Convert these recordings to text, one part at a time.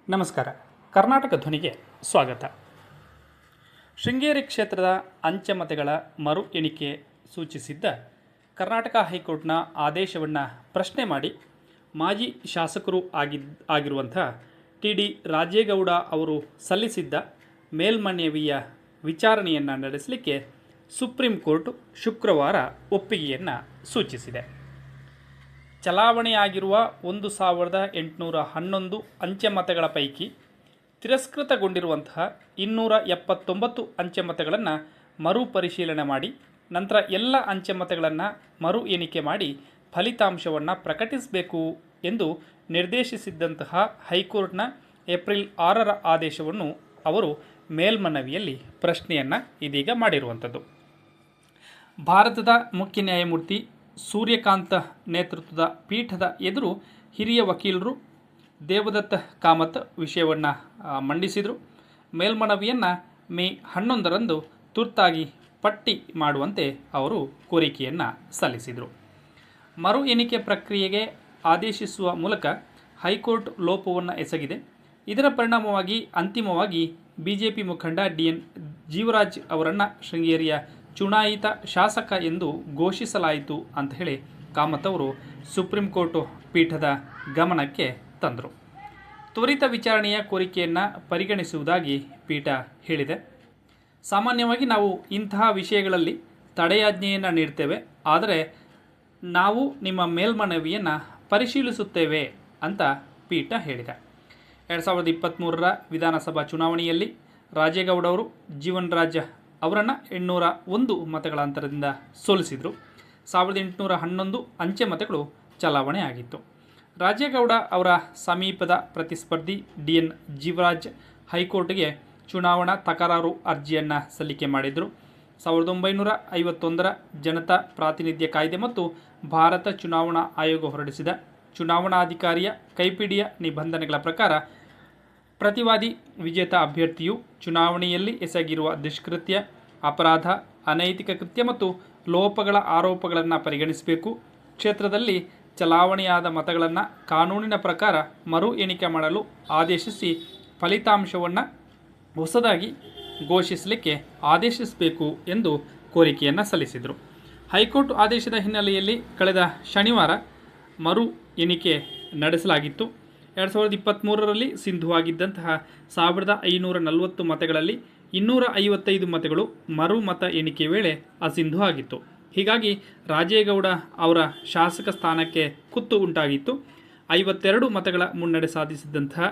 ನಮಸ್ಕಾರ. ಕರ್ನಾಟಕ ಧ್ವನಿಗೆ ಸ್ವಾಗತ. ಶೃಂಗೇರಿ ಕ್ಷೇತ್ರದ ಅಂಚೆ ಮತಗಳ ಮರು ಎಣಿಕೆ ಸೂಚಿಸಿದ್ದ ಕರ್ನಾಟಕ ಹೈಕೋರ್ಟ್ನ ಆದೇಶವನ್ನು ಪ್ರಶ್ನೆ ಮಾಡಿ ಮಾಜಿ ಶಾಸಕರು ಆಗಿರುವಂಥ ಟಿ.ಡಿ. ರಾಜೇಗೌಡ ಅವರು ಸಲ್ಲಿಸಿದ್ದ ಮೇಲ್ಮನವಿಯ ವಿಚಾರಣೆಯನ್ನು ನಡೆಸಲಿಕ್ಕೆ ಸುಪ್ರೀಂ ಕೋರ್ಟ್ ಶುಕ್ರವಾರ ಒಪ್ಪಿಗೆಯನ್ನು ಸೂಚಿಸಿದೆ. ಚಲಾವಣೆಯಾಗಿರುವ 1811 ಅಂಚೆ ಮತಗಳ ಪೈಕಿ ತಿರಸ್ಕೃತಗೊಂಡಿರುವಂತಹ 279 ಅಂಚೆ ಮತಗಳನ್ನು ಮರುಪರಿಶೀಲನೆ ಮಾಡಿ ನಂತರ ಎಲ್ಲ ಅಂಚೆ ಮತಗಳನ್ನು ಮರು ಎಣಿಕೆ ಮಾಡಿ ಫಲಿತಾಂಶವನ್ನು ಪ್ರಕಟಿಸಬೇಕು ಎಂದು ನಿರ್ದೇಶಿಸಿದ್ದಂತಹ ಹೈಕೋರ್ಟ್ನ ಏಪ್ರಿಲ್ 6ರ ಆದೇಶವನ್ನು ಅವರು ಮೇಲ್ಮನವಿಯಲ್ಲಿ ಪ್ರಶ್ನೆಯನ್ನು ಇದೀಗ ಮಾಡಿರುವಂಥದ್ದು. ಭಾರತದ ಮುಖ್ಯ ನ್ಯಾಯಮೂರ್ತಿ ಸೂರ್ಯಕಾಂತ್ ನೇತೃತ್ವದ ಪೀಠದ ಎದುರು ಹಿರಿಯ ವಕೀಲರು ದೇವದತ್ತ ಕಾಮತ್ ವಿಷಯವನ್ನು ಮಂಡಿಸಿದರು. ಮೇಲ್ಮನವಿಯನ್ನು ಮೇ 11ರಂದು ತುರ್ತಾಗಿ ಪಟ್ಟಿ ಮಾಡುವಂತೆ ಅವರು ಕೋರಿಕೆಯನ್ನು ಸಲ್ಲಿಸಿದರು. ಮರು ಎಣಿಕೆ ಪ್ರಕ್ರಿಯೆಗೆ ಆದೇಶಿಸುವ ಮೂಲಕ ಹೈಕೋರ್ಟ್ ಲೋಪವನ್ನು ಎಸಗಿದೆ. ಇದರ ಪರಿಣಾಮವಾಗಿ ಅಂತಿಮವಾಗಿ ಬಿಜೆಪಿ ಮುಖಂಡ ಡಿ.ಎನ್. ಜೀವರಾಜ್ ಅವರನ್ನು ಶೃಂಗೇರಿಯ ಚುನಾಯಿತ ಶಾಸಕ ಎಂದು ಘೋಷಿಸಲಾಯಿತು ಅಂತ ಹೇಳಿ ಕಾಮತ್ ಅವರು ಸುಪ್ರೀಂ ಕೋರ್ಟ್ ಪೀಠದ ಗಮನಕ್ಕೆ ತಂದರು. ತ್ವರಿತ ವಿಚಾರಣೆಯ ಕೋರಿಕೆಯನ್ನು ಪರಿಗಣಿಸುವುದಾಗಿ ಪೀಠ ಹೇಳಿದೆ. ಸಾಮಾನ್ಯವಾಗಿ ನಾವು ಇಂತಹ ವಿಷಯಗಳಲ್ಲಿ ತಡೆಯಾಜ್ಞೆಯನ್ನು ನೀಡ್ತೇವೆ, ಆದರೆ ನಾವು ನಿಮ್ಮ ಮೇಲ್ಮನವಿಯನ್ನು ಪರಿಶೀಲಿಸುತ್ತೇವೆ ಅಂತ ಪೀಠ ಹೇಳಿದೆ. 2023ರ ವಿಧಾನಸಭಾ ಚುನಾವಣೆಯಲ್ಲಿ ರಾಜೇಗೌಡ ಅವರು ಜೀವನ್ ರಾಜ್ ಅವರನ್ನು 801 ಮತಗಳ ಅಂತರದಿಂದ ಸೋಲಿಸಿದರು. 1811 ಅಂಚೆ ಮತಗಳು ಚಲಾವಣೆ ಆಗಿತ್ತು. ರಾಜೇಗೌಡ ಅವರ ಸಮೀಪದ ಪ್ರತಿಸ್ಪರ್ಧಿ ಡಿ.ಎನ್. ಜೀವರಾಜ್ ಹೈಕೋರ್ಟ್ಗೆ ಚುನಾವಣಾ ತಕರಾರು ಅರ್ಜಿಯನ್ನು ಸಲ್ಲಿಕೆ ಮಾಡಿದರು. 1951ರ ಜನತಾ ಪ್ರಾತಿನಿಧ್ಯ ಕಾಯ್ದೆ ಮತ್ತು ಭಾರತ ಚುನಾವಣಾ ಆಯೋಗ ಹೊರಡಿಸಿದ ಚುನಾವಣಾಧಿಕಾರಿಯ ಕೈಪಿಡಿಯ ನಿಬಂಧನೆಗಳ ಪ್ರಕಾರ ಪ್ರತಿವಾದಿ ವಿಜೇತ ಅಭ್ಯರ್ಥಿಯು ಚುನಾವಣೆಯಲ್ಲಿ ಎಸಗಿರುವ ದುಷ್ಕೃತ್ಯ, ಅಪರಾಧ, ಅನೈತಿಕ ಕೃತ್ಯ ಮತ್ತು ಲೋಪಗಳ ಆರೋಪಗಳನ್ನು ಪರಿಗಣಿಸಬೇಕು. ಕ್ಷೇತ್ರದಲ್ಲಿ ಚಲಾವಣೆಯಾದ ಮತಗಳನ್ನು ಕಾನೂನಿನ ಪ್ರಕಾರ ಮರು ಎಣಿಕೆ ಮಾಡಲು ಆದೇಶಿಸಿ ಫಲಿತಾಂಶವನ್ನು ಹೊಸದಾಗಿ ಘೋಷಿಸಲಿಕ್ಕೆ ಆದೇಶಿಸಬೇಕು ಎಂದು ಕೋರಿಕೆಯನ್ನು ಸಲ್ಲಿಸಿದರು. ಹೈಕೋರ್ಟ್ ಆದೇಶದ ಹಿನ್ನೆಲೆಯಲ್ಲಿ ಕಳೆದ ಶನಿವಾರ ಮರು ಎಣಿಕೆ ನಡೆಸಲಾಗಿತ್ತು. 2023ರಲ್ಲಿ ಸಿಂಧುವಾಗಿದ್ದಂತಹ 1540 ಮತಗಳಲ್ಲಿ 255 ಮತಗಳು ಮರು ಮತ ಎಣಿಕೆ ವೇಳೆ ಅಸಿಂಧು ಆಗಿತ್ತು. ಹೀಗಾಗಿ ರಾಜೇಗೌಡ ಅವರ ಶಾಸಕ ಸ್ಥಾನಕ್ಕೆ ಕುತ್ತು ಉಂಟಾಗಿತ್ತು. 52 ಮತಗಳ ಮುನ್ನಡೆ ಸಾಧಿಸಿದಂತಹ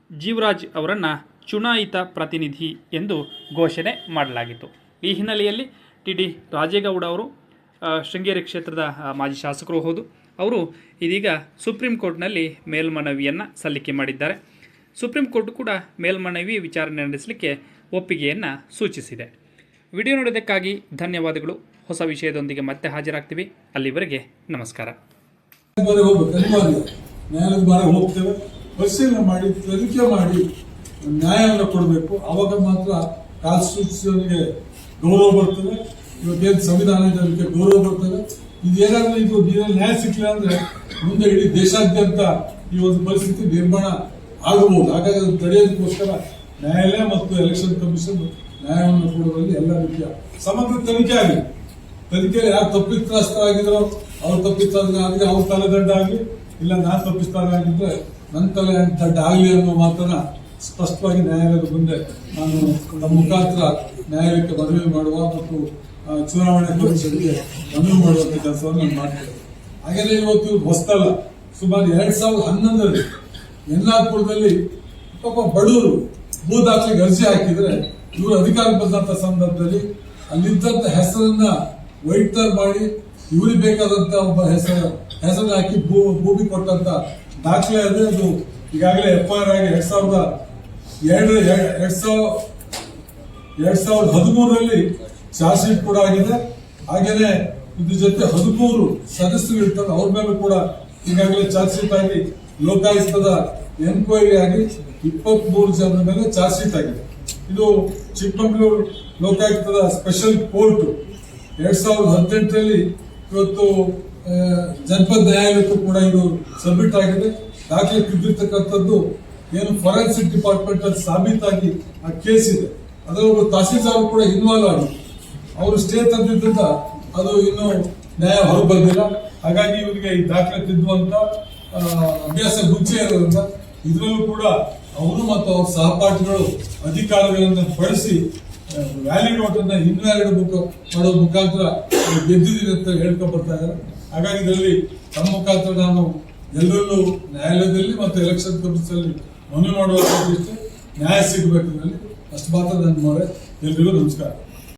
ಜೀವರಾಜ್ ಅವರನ್ನು ಚುನಾಯಿತ ಪ್ರತಿನಿಧಿ ಎಂದು ಘೋಷಣೆ ಮಾಡಲಾಗಿತ್ತು. ಈ ಹಿನ್ನೆಲೆಯಲ್ಲಿ ಟಿ.ಡಿ. ರಾಜೇಗೌಡ ಅವರು ಶೃಂಗೇರಿ ಕ್ಷೇತ್ರದ ಮಾಜಿ ಶಾಸಕರು ಹೌದು. ಅವರು ಇದೀಗ ಸುಪ್ರೀಂ ಕೋರ್ಟ್ನಲ್ಲಿ ಮೇಲ್ಮನವಿಯನ್ನು ಸಲ್ಲಿಕೆ ಮಾಡಿದ್ದಾರೆ. ಸುಪ್ರೀಂ ಕೋರ್ಟ್ ಕೂಡ ಮೇಲ್ಮನವಿ ವಿಚಾರಣೆ ನಡೆಸಲಿಕ್ಕೆ ಒಪ್ಪಿಗೆಯನ್ನು ಸೂಚಿಸಿದೆ. ವಿಡಿಯೋ ನೋಡೋದಕ್ಕಾಗಿ ಧನ್ಯವಾದಗಳು. ಹೊಸ ವಿಷಯದೊಂದಿಗೆ ಮತ್ತೆ ಹಾಜರಾಗ್ತೀವಿ. ಅಲ್ಲಿವರೆಗೆ ನಮಸ್ಕಾರ. ಹೋಗ್ತೇವೆ, ಪರಿಶೀಲನೆ ಮಾಡಿ ತನಿಖೆ ಮಾಡಿ ನ್ಯಾಯವನ್ನು ಕೊಡಬೇಕು. ಆವಾಗ ಮಾತ್ರ ಕಾನ್ಸ್ಟಿಟ್ಯೂಷನ್ಗೆ ಗೌರವ ಬರ್ತದೆ. ಇವತ್ತೇನು ಸಂವಿಧಾನಕ್ಕೆ ಗೌರವ ಬರ್ತದೆ. ಇದೇನಾದ್ರೂ ಇದು ನ್ಯಾಯ ಸಿಕ್ಕಿಲ್ಲ ಅಂದ್ರೆ ಮುಂದೆ ಇಡೀ ದೇಶಾದ್ಯಂತ ಈ ಒಂದು ಪರಿಸ್ಥಿತಿ ನಿರ್ಮಾಣ ಆಗಬಹುದು. ಹಾಗಾಗಿ ಅದನ್ನು ತಡೆಯೋದಕ್ಕೋಸ್ಕರ ನ್ಯಾಯಾಲಯ ಮತ್ತು ಎಲೆಕ್ಷನ್ ಕಮಿಷನ್ ನ್ಯಾಯವನ್ನು ಕೊಡುವಲ್ಲಿ ಎಲ್ಲ ರೀತಿಯ ಸಮಗ್ರ ತನಿಖೆ ಆಗಿದೆ. ತನಿಖೆಯಲ್ಲಿ ಯಾರು ತಪ್ಪಿತಸ್ಥರಾಗಿದ್ರೋ ಅವ್ರು ತಪ್ಪಿತಸ್ಥರಾಗಿ ಅವ್ರ ತಲೆದಂಡ ಆಗಲಿ, ಇಲ್ಲ ನಾನು ತಪ್ಪಿತಸ್ಥರಾಗಿದ್ರೆ ನನ್ನ ತಲೆ ದಂಡ ಆಗಲಿ ಅನ್ನೋ ಮಾತನ್ನ ಸ್ಪಷ್ಟವಾಗಿ ನ್ಯಾಯಾಲಯದ ಮುಂದೆ ನಾನು ನಮ್ಮ ಮುಖಾಂತರ ನ್ಯಾಯಾಲಯಕ್ಕೆ ಮನವಿ ಮಾಡುವ ಮತ್ತು ಚುನಾವಣೆ ಕಮಿಷನ್ಗೆ ಮನವಿ ಮಾಡುವಂತ ಕೆಲಸವನ್ನು ನಾನು ಮಾಡ್ತೇನೆ. ಹಾಗೆಯೇ ಇವತ್ತು ಹೊಸದಲ್ಲ, ಸುಮಾರು 2011ರಲ್ಲಿ ಯಲ್ಲಾಪುರದಲ್ಲಿ ಪಾಪ ಬಡವರು ಭೂ ದಾಖಲೆಗೆ ಅರ್ಜಿ ಹಾಕಿದ್ರೆ ಇವರು ಅಧಿಕಾರ ಬಂದಂತ ಸಂದರ್ಭದಲ್ಲಿ ಅಲ್ಲಿದ್ದಂತ ಹೆಸರನ್ನ ವೈಟ್ ಮಾಡಿ ಇವರಿಗೆ ಬೇಕಾದಂತ ಒಬ್ಬ ಹೆಸರು ಹಾಕಿ ಭೂಮಿ ಕೊಟ್ಟಂತ ದಾಖಲೆ ಅದೇ. ಅದು ಈಗಾಗಲೇ FIR ಆಗಿ 2013ರಲ್ಲಿ ಚಾರ್ಜ್ ಶೀಟ್ ಕೂಡ ಆಗಿದೆ. ಹಾಗೇನೆ ಇದ್ರ ಜೊತೆ 13 ಸದಸ್ಯರು ಇರ್ತಾರೆ, ಅವ್ರ ಮೇಲೆ ಕೂಡ ಈಗಾಗಲೇ ಚಾರ್ಜ್ ಶೀಟ್ ಆಗಿ ಲೋಕಾಯುಕ್ತದ ಎನ್ಕ್ವೈರಿ ಆಗಿ 23 ಜನರ ಮೇಲೆ ಚಾರ್ಜ್ ಶೀಟ್ ಆಗಿದೆ. ಇದು ಚಿಕ್ಕಮಗಳೂರು ಲೋಕಾಯುಕ್ತದ ಸ್ಪೆಷಲ್ ಕೋರ್ಟ್ 2018ರಲ್ಲಿ ಇವತ್ತು ಜನಪದ ನ್ಯಾಯಾಲಯಕ್ಕೂ ಕೂಡ ಇದು ಸಬ್ಮಿಟ್ ಆಗಿದೆ. ದಾಖಲೆ ತಿದ್ದಿರ್ತಕ್ಕಂಥದ್ದು ಏನು ಫೊರೆನ್ಸಿಕ್ ಡಿಪಾರ್ಟ್ಮೆಂಟ್ ಅಲ್ಲಿ ಸಾಬೀತಾಗಿ ಆ ಕೇಸ್ ಇದೆ, ಅದರ ಒಬ್ಬರು ತಹಸೀಲ್ದಾರ್ ಕೂಡ ಇನ್ವಾಲ್ವ್ ಆಗಿ ಅವರು ಸ್ಟೇ ತಂದಿದ್ದರಿಂದ ಅದು ಇನ್ನು ನ್ಯಾಯ ಹೊರ ಬಂದಿಲ್ಲ. ಹಾಗಾಗಿ ಇವರಿಗೆ ಈ ದಾಖಲೆ ತಿದ್ದುವಂತ ಅಭ್ಯಾಸ ಮುಂಚೆ ಇರೋದ್ರಿಂದ ಇದರಲ್ಲೂ ಕೂಡ ಅವರು ಮತ್ತು ಅವ್ರ ಸಹಪಾಠಿಗಳು ಅಧಿಕಾರಿಗಳನ್ನು ಬಳಸಿ ವ್ಯಾಲಿಡ್ ಓಟನ್ನ ಇನ್ವ್ಯಾಲಿಡ್ ಮಾಡೋ ಮುಖಾಂತರ ಗೆದ್ದಿದ್ದೀನಿ ಅಂತ ಹೇಳ್ಕೊಂಡ್ ಬರ್ತಾ ಇದ್ದಾರೆ. ಹಾಗಾಗಿ ಇದರಲ್ಲಿ ತಮ್ಮ ಮುಖಾಂತರ ನಾನು ಎಲ್ಲರಲ್ಲೂ ನ್ಯಾಯಾಲಯದಲ್ಲಿ ಮತ್ತು ಎಲೆಕ್ಷನ್ ಕಮಿಷನ್ ಅಲ್ಲಿ ಮನವಿ ಮಾಡುವ ನ್ಯಾಯ ಸಿಗಬೇಕು. ಅಷ್ಟು ಮಾತ್ರ ನನ್ನ ಎಲ್ರಿಗೂ ನಮಸ್ಕಾರ.